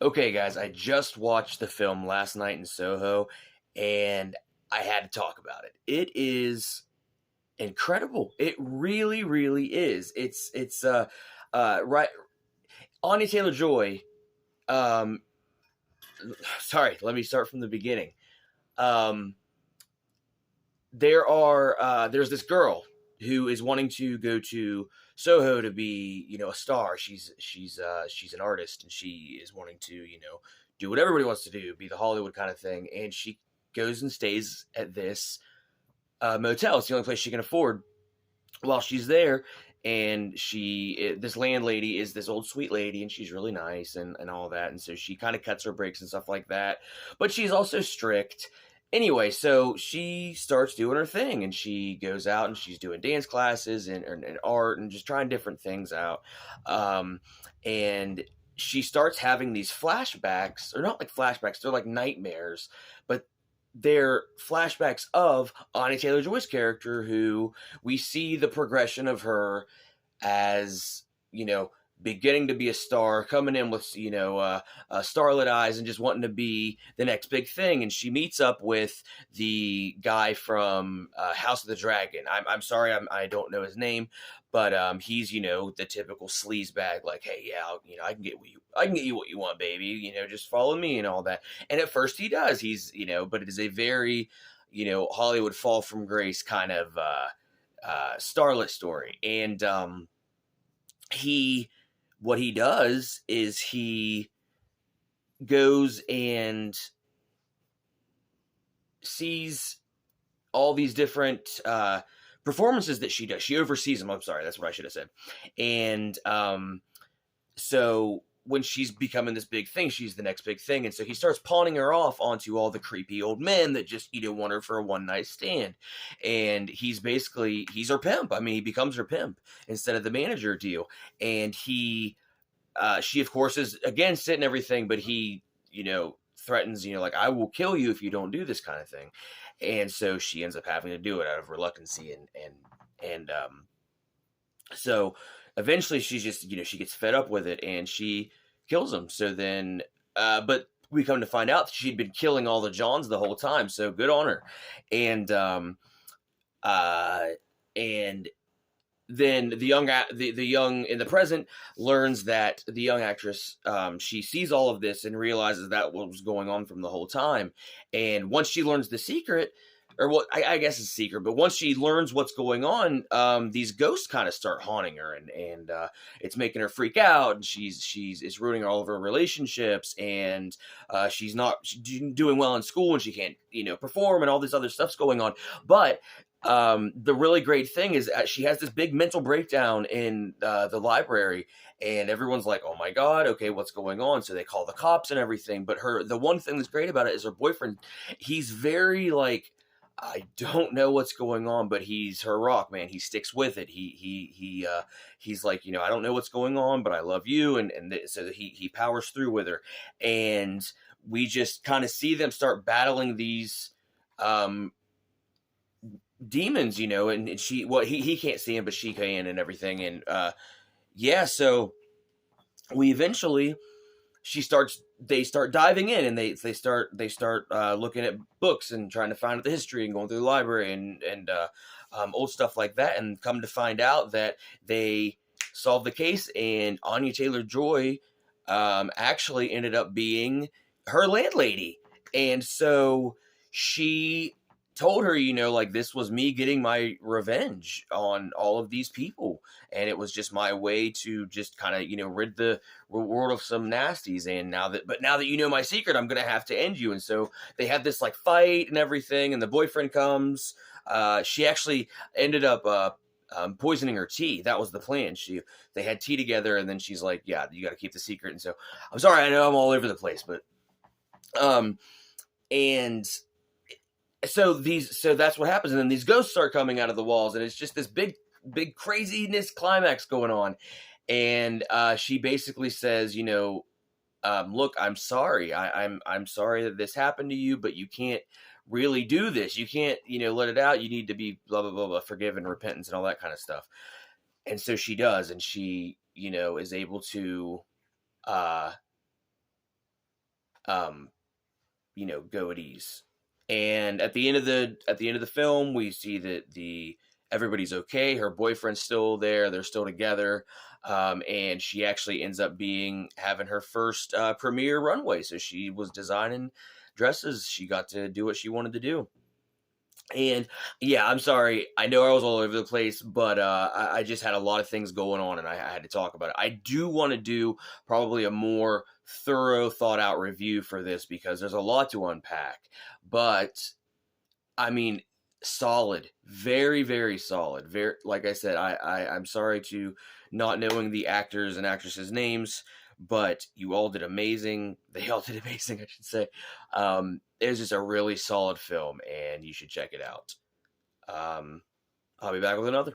Okay, guys, I just watched the film last night in Soho, and I had to talk about it. It is incredible. It really, really is. It's right. Anya Taylor-Joy. Um, sorry, let me start from the beginning. Um, there's this girl who is wanting to go to Soho to be, a star. She's an artist, and she is wanting to, do what everybody wants to do, be the Hollywood kind of thing. And she goes and stays at this motel. It's the only place she can afford while she's there. And this landlady is this old sweet lady, and she's really nice and all that. And so she kind of cuts her breaks and stuff like that. But she's also strict. Anyway, so she starts doing her thing, and she goes out and she's doing dance classes and art and just trying different things out. And she starts having these flashbacks, or not like flashbacks, they're like nightmares, but they're flashbacks of Anya Taylor-Joy's character, who we see the progression of her as, beginning to be a star, coming in with, starlit eyes and just wanting to be the next big thing. And she meets up with the guy from House of the Dragon. I'm sorry, I don't know his name, but he's, the typical sleaze bag, like, hey, yeah, I can get you what you want, baby. Just follow me and all that. And at first he does. He's, but it is a very, Hollywood fall from grace kind of starlet story. And what he does is he goes and sees all these different performances that she does. She oversees them. I'm sorry, that's what I should have said. And so when she's becoming this big thing, she's the next big thing. And so he starts pawning her off onto all the creepy old men that just, want her for a one night stand. And he's her pimp. I mean, he becomes her pimp instead of the manager deal. And she of course is against it and everything, but he, threatens, like, I will kill you if you don't do this kind of thing. And so she ends up having to do it out of reluctancy. And so eventually she's just, she gets fed up with it and she kills him. So then, but we come to find out that she'd been killing all the Johns the whole time. So good on her. And, and then the young in the present learns that the young actress, she sees all of this and realizes that what was going on from the whole time. And once she learns the secret, or what I guess it's a secret, but once she learns what's going on, these ghosts kind of start haunting her, and it's making her freak out. And it's ruining all of her relationships, and she's doing well in school, and she can't perform, and all this other stuff's going on. But the really great thing is she has this big mental breakdown in the library, and everyone's like, oh my God, okay, what's going on? So they call the cops and everything. But the one thing that's great about it is her boyfriend. He's very like, I don't know what's going on, but he's her rock, man. He sticks with it. He's like, I don't know what's going on, but I love you. So he powers through with her. And we just kind of see them start battling these, demons, and he can't see him, but she can and everything. And so we eventually they start diving in, and they start looking at books and trying to find out the history and going through the library and old stuff like that, and come to find out that they solved the case, and Anya Taylor-Joy actually ended up being her landlady. And so she told her, like, this was me getting my revenge on all of these people, and it was just my way to just kind of rid the world of some nasties. And now that you know my secret, I'm gonna have to end you. And so they have this like fight and everything, and the boyfriend comes. She actually ended up poisoning her tea. That was the plan. They had tea together, and then she's like, yeah, you got to keep the secret. And so I'm sorry, I know I'm all over the place, but and so that's what happens. And then these ghosts start coming out of the walls, and it's just this big craziness climax going on. And she basically says, look, I'm sorry. I'm sorry that this happened to you, but you can't really do this. You can't, let it out. You need to be blah, blah, blah, blah, forgiven, repentance, and all that kind of stuff. And so she does, and she, is able to um, go at ease. And at the end of the film, we see that everybody's okay. Her boyfriend's still there. They're still together. And she actually ends up having her first premiere runway. So she was designing dresses. She got to do what she wanted to do. And yeah, I'm sorry. I know I was all over the place, but I just had a lot of things going on, and I had to talk about it. I do want to do probably a more thorough, thought out review for this because there's a lot to unpack. But I mean, solid, very, very solid. Very, like I said, I'm sorry to not knowing the actors and actresses' names, but you all did amazing. They all did amazing, I should say. It was just a really solid film, and you should check it out. I'll be back with another.